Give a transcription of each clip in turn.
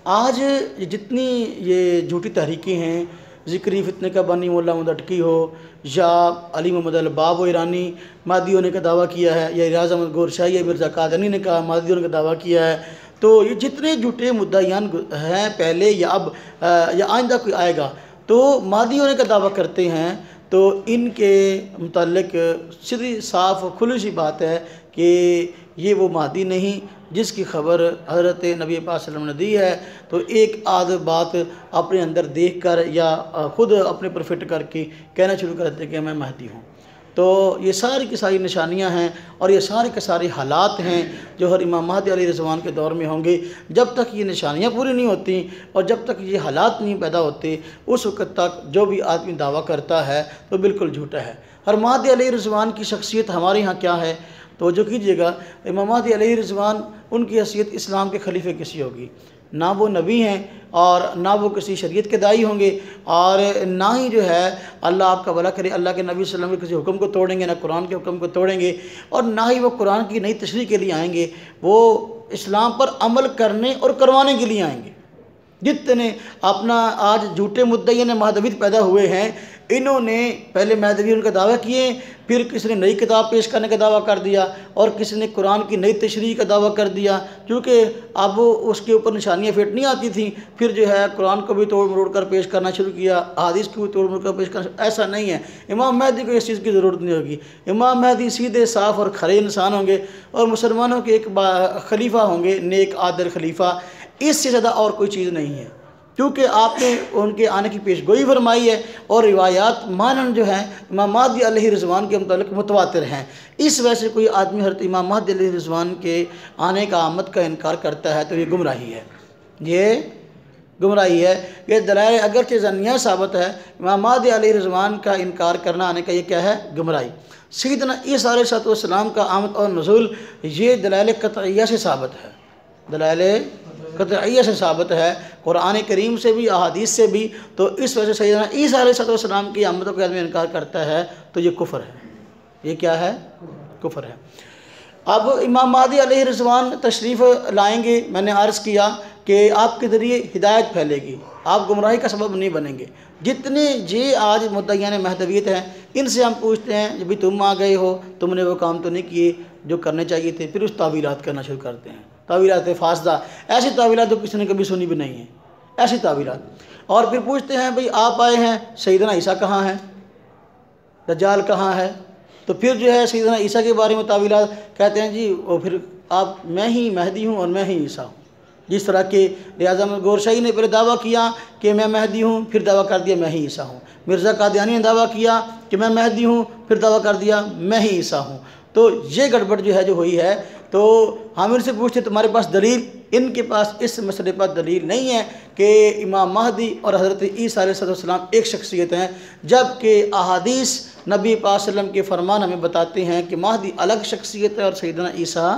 آج جتنی یہ جھوٹی تحریکیں ہیں، ذکری فتنے کا بانی مولا مدٹکی ہو یا علی محمد الباب و ایرانی مہدی ہونے کا دعویٰ کیا ہے، یا ریاض احمد گور شاہی یا مرزا قادیانی نے کہا مہدی ہونے کا دعویٰ کیا ہے، تو یہ جتنے جھوٹے مدعیان ہیں پہلے یا اب یا آئندہ کوئی آئے گا تو مہدی ہونے کا دعویٰ کرتے ہیں، تو ان کے متعلق سیدھی صاف کھلی سی بات ہے کہ یہ وہ مہدی نہیں جس کی خبر حضرت نبی پاک صلی اللہ علیہ وسلم نے دی ہے۔ تو ایک آدھ بات اپنے اندر دیکھ کر یا خود اپنے پر فٹ کر کے کہنا شروع کر دیتے کہ میں مہدی ہوں۔ تو یہ ساری کی ساری نشانیاں ہیں اور یہ سارے کے سارے حالات ہیں جو ہر امام مہدی علیہ الرضوان کے دور میں ہوں گے۔ جب تک یہ نشانیاں پوری نہیں ہوتی اور جب تک یہ حالات نہیں پیدا ہوتے، اس وقت تک جو بھی آدمی دعویٰ کرتا ہے تو بالکل جھوٹا ہے۔ ہر مہدی علیہ الرضوان کی شخصیت ہمارے ہاں کیا ہے؟ توجہ کیجئے گا، امام مہدی علیہ الرضوان ان کی حیثیت اسلام کے خلیفہ کسی ہوگی، نہ وہ نبی ہیں اور نہ وہ کسی شریعت کے داعی ہوں گے، اور نہ ہی جو ہے اللہ آپ کا بھلا کرے اللہ کے نبی صلی اللہ علیہ وسلم کے کسی حکم کو توڑیں گے، نہ قرآن کے حکم کو توڑیں گے، اور نہ ہی وہ قرآن کی نئی تشریح کے لیے آئیں گے، وہ اسلام پر عمل کرنے اور کروانے کے لیے آئیں گے۔ جتنے اپنا آج جھوٹے مدعیان مہدویت پیدا ہوئے ہیں، انہوں نے پہلے مہدویت کا دعویٰ کیے، پھر کسی نے نئی کتاب پیش کرنے کا دعویٰ کر دیا اور کسی نے قرآن کی نئی تشریح کا دعویٰ کر دیا، کیونکہ اب اس کے اوپر نشانیاں فٹ نہیں آتی تھیں، پھر جو ہے قرآن کو بھی توڑ مروڑ کر پیش کرنا شروع کیا، احادیث کو بھی توڑ مروڑ کر پیش کرنا۔ ایسا نہیں ہے، امام مہدی کو اس چیز کی ضرورت نہیں ہوگی۔ امام مہدی سیدھے صاف اور کھرے انسان ہوں گے اور مسلمانوں کے ایک خلیفہ ہوں گے، نیک عادل خلیفہ، اس سے زیادہ اور کوئی چیز نہیں ہے، کیونکہ آپ نے ان کے آنے کی پیش گوئی فرمائی ہے اور روایات مانن جو ہیں امام مہدی علیہ الرضوان کے متعلق متواتر ہیں۔ اس وجہ سے کوئی آدمی حضرت امام مہدی علیہ الرضوان کے آنے کا آمد کا انکار کرتا ہے تو یہ گمراہی ہے، یہ گمراہی ہے۔ یہ دلائل اگرچہ ظنیہ ثابت ہے، امام مہدی علیہ الرضوان کا انکار کرنا آنے کا یہ کیا ہے؟ گمراہی۔ سیدنا عیسیٰ علیہ السلام کا آمد اور نزول یہ دلائل قطعیہ سے ثابت ہے، دلائل قطعیہ سے ثابت ہے، قرآن کریم سے بھی احادیث سے بھی۔ تو اس وجہ سے سیدنا عیسیٰ علیہ السلام کی آمد کو آدمی انکار کرتا ہے تو یہ کفر ہے، یہ کیا ہے؟ کفر ہے۔ اب امام مہدی علیہ الرضوان تشریف لائیں گے، میں نے عرض کیا کہ آپ کے ذریعے ہدایت پھیلے گی، آپ گمراہی کا سبب نہیں بنیں گے۔ جتنے آج مدعیان مہدویت ہیں ان سے ہم پوچھتے ہیں جب بھی تم آ گئے ہو تم نے وہ کام تو نہیں کیے جو کرنے چاہیے تھے، پھر اس تعویلات کرنا شروع کرتے ہیں، تعویلات فاسدہ، ایسی تعویلات جو کسی نے کبھی سنی بھی نہیں ہیں، ایسی تعویلات۔ اور پھر پوچھتے ہیں بھئی آپ آئے ہیں، سیدنا عیسیٰ کہاں ہیں، دجال کہاں ہے؟ تو پھر جو ہے سیدنا عیسیٰ کے بارے میں تعویلات کہتے ہیں جی وہ پھر آپ میں ہی مہدی ہوں اور میں ہی عیسیٰ ہوں۔ جس طرح کہ ریاض احمد گور شاہی نے پہلے دعویٰ کیا کہ میں مہدی ہوں، پھر دعویٰ کر دیا میں ہی عیسیٰ ہوں۔ مرزا قادیانی نے دعویٰ کیا کہ میں مہدی ہوں، پھر دعویٰ کر دیا میں ہی عیسیٰ ہوں۔ تو یہ گڑبڑ جو ہے جو ہوئی ہے، تو ہم ان سے پوچھتے تمہارے پاس دلیل؟ ان کے پاس اس مسئلے پر دلیل نہیں ہے کہ امام مہدی اور حضرت عیسیٰ علیہ السلام ایک شخصیت ہیں، جبکہ احادیث نبی پاک صلی اللہ علیہ وسلم کے فرمان ہمیں بتاتے ہیں کہ مہدی الگ شخصیت ہے اور سیدنا عیسیٰ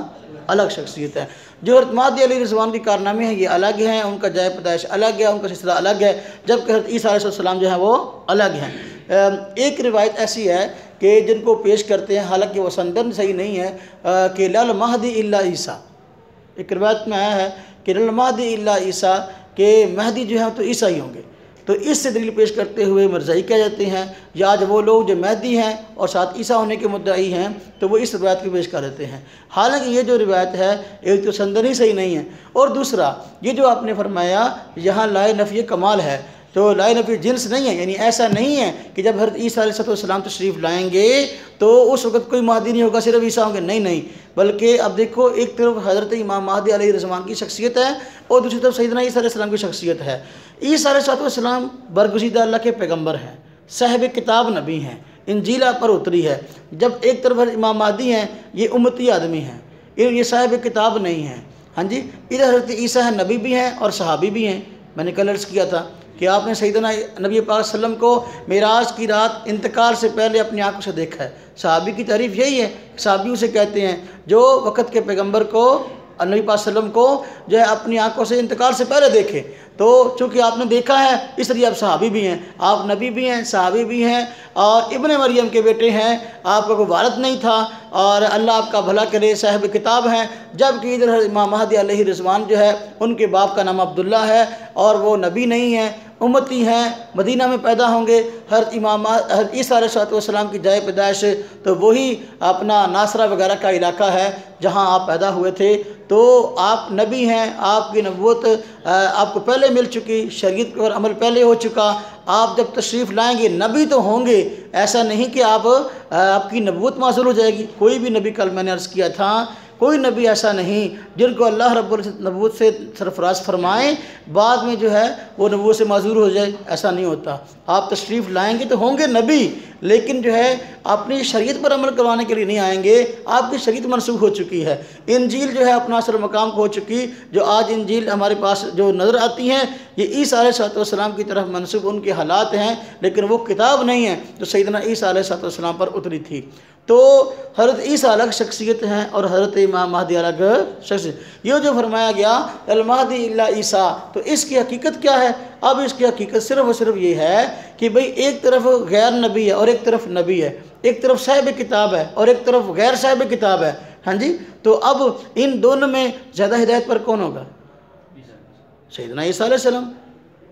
الگ شخصیت ہے۔ جو حضرت مہدی علیہ الرضوان کے کارنامے ہیں یہ الگ ہیں، ان کا جائے پیدائش الگ ہے، ان کا سلسلہ الگ ہے، جبکہ حضرت عیسیٰ علیہ السلام جو ہے وہ الگ ہیں۔ ایک روایت ایسی ہے کہ جن کو پیش کرتے ہیں، حالانکہ وہ سندن صحیح نہیں ہے، کہ لل مہدی الا عیسیٰ، ایک روایت میں آیا ہے کہ لل مہدی الا عیسیٰ، کہ مہدی جو ہیں تو عیسیٰ ہی ہوں گے۔ تو اس سے دلیل پیش کرتے ہوئے مرزائی کہہ جاتے ہیں، یا آج وہ لوگ جو مہدی ہیں اور ساتھ عیسیٰ ہونے کے مدعی ہیں تو وہ اس روایت کو پیش کر دیتے ہیں، حالانکہ یہ جو روایت ہے ایک تو سندنی صحیح نہیں ہے، اور دوسرا یہ جو آپ نے فرمایا یہاں لائے نفی کمال ہے، تو لائے نفی جنس نہیں ہے، یعنی ایسا نہیں ہے کہ جب حضرت عیسیٰ علیہ السلام تشریف لائیں گے تو اس وقت کوئی مہدی نہیں ہوگا، صرف عیسیٰ ہوں گے، نہیں، بلکہ اب دیکھو ایک طرف حضرت امام مہدی علیہ الرضوان کی شخصیت ہے اور دوسری طرف سیدنا عیسیٰ علیہ السلام کی شخصیت ہے۔ عیسیٰ علیہ السلام برگزیدہ اللہ کے پیغمبر ہیں، صاحب کتاب نبی ہیں، انجیل آپ پر اتری ہے، جب ایک طرف امام مہدی ہیں یہ امتی آدمی ہیں، یہ صاحب کتاب نہیں ہیں، ہاں جی، ادھر حضرت عیسیٰ ہیں، نبی بھی ہیں اور صحابی بھی ہیں۔ میں نے کل عرض کیا تھا کہ آپ نے سیدنا نبی پاک صلی اللہ علیہ وسلم کو معراج کی رات انتقال سے پہلے اپنی آنکھوں سے دیکھا ہے۔ صحابی کی تعریف یہی ہے، صحابی اسے کہتے ہیں جو وقت کے پیغمبر کو نبی پاک صلی اللہ علیہ وسلم کو جو ہے اپنی آنکھوں سے انتقال سے پہلے دیکھے، تو چونکہ آپ نے دیکھا ہے اس لیے آپ صحابی بھی ہیں، آپ نبی بھی ہیں، صحابی بھی ہیں، اور ابن مریم کے بیٹے ہیں، آپ کا کوئی والد نہیں تھا، اور اللہ آپ کا بھلا کرے صاحب کتاب ہیں، جبکہ ادھر امام مہدی علیہ رضوان جو ہے ان کے باپ کا نام عبداللہ ہے اور وہ نبی نہیں ہیں، امتی ہیں، مدینہ میں پیدا ہوں گے۔ حضرت عیسیٰ علیہ السلام کی جائے پیدائش تو وہی اپنا ناصرہ وغیرہ کا علاقہ ہے جہاں آپ پیدا ہوئے تھے، تو آپ نبی ہیں، آپ کی نبوت آپ کو پہلے مل چکی، شریعت پر عمل پہلے ہو چکا، آپ جب تشریف لائیں گے نبی تو ہوں گے، ایسا نہیں کہ آپ کی نبوت معزول ہو جائے گی۔ کوئی بھی نبی، کل میں نے عرض کیا تھا، کوئی نبی ایسا نہیں جن کو اللہ رب العزت نبوت سے سرفراز فرمائیں بعد میں جو ہے وہ نبوت سے معذور ہو جائے، ایسا نہیں ہوتا۔ آپ تشریف لائیں گے تو ہوں گے نبی، لیکن جو ہے اپنی شریعت پر عمل کروانے کے لیے نہیں آئیں گے، آپ کی شریعت منسوخ ہو چکی ہے، انجیل جو ہے اپنا اصل مقام کو ہو چکی، جو آج انجیل ہمارے پاس جو نظر آتی ہیں یہ عیسیٰ علیہ السلام کی طرف منسوب ان کے حالات ہیں، لیکن وہ کتاب نہیں ہے جو سیدنا عیسیٰ علیہ السلام پر اتری تھی۔ تو حضرت عیسیٰ الگ شخصیت ہیں اور حضرت امام مہدی الگ شخصیت۔ یہ جو فرمایا گیا المہدی الا عیسیٰ، تو اس کی حقیقت کیا ہے؟ اب اس کی حقیقت صرف اور صرف یہ ہے کہ بھئی ایک طرف غیر نبی ہے اور ایک طرف نبی ہے، ایک طرف صاحب کتاب ہے اور ایک طرف غیر صاحب کتاب ہے، ہاں جی۔ تو اب ان دونوں میں زیادہ ہدایت پر کون ہوگا؟ سیدنا عیسیٰ علیہ السلام۔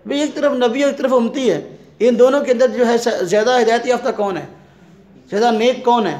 بھئی ایک طرف نبی اور ایک طرف امتی ہے، ان دونوں کے اندر جو ہے زیادہ ہدایت یافتہ کون ہے، زیادہ نیک کون ہے؟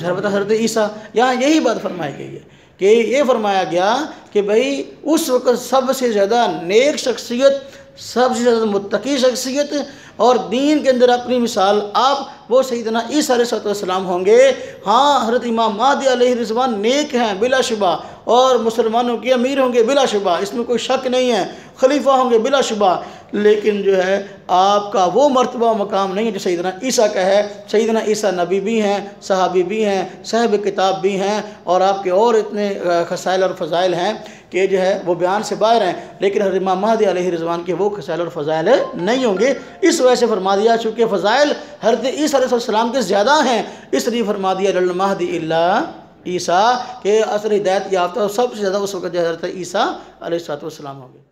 حضرت عیسیٰ۔ یہاں یہی بات فرمائی گئی ہے کہ یہ فرمایا گیا کہ بھئی اس وقت سب سے زیادہ نیک شخصیت، سب سے زیادہ متقی شخصیت اور دین کے اندر اپنی مثال آپ وہ سیدنا عیسیٰ علیہ السلام ہوں گے۔ ہاں حضرت امام مہدی علیہ رضوان نیک ہیں بلا شبہ، اور مسلمانوں کے امیر ہوں گے بلا شبہ، اس میں کوئی شک نہیں ہے، خلیفہ ہوں گے بلا شبہ، لیکن جو ہے آپ کا وہ مرتبہ مقام نہیں ہے جو سیدنا عیسیٰ کا ہے۔ سیدنا عیسیٰ نبی بھی ہیں، صحابی بھی ہیں، صاحب کتاب بھی ہیں، اور آپ کے اور اتنے خصائل اور فضائل ہیں کہ جو ہے وہ بیان سے باہر ہیں، لیکن حضرت امام مہدی علیہ رضوان کے وہ خصائل اور فضائل نہیں ہوں گے۔ اس وجہ سے فرما دیا چونکہ فضائل حضرت عیسیٰ علیہ السلام کے زیادہ ہیں، اس لیے فرما دیا المہدی الا عیسیٰ کہ اثر ہدایت یافتہ سب سے زیادہ اس وقت حضرت عیسیٰ علیہ السلام ہوں گے۔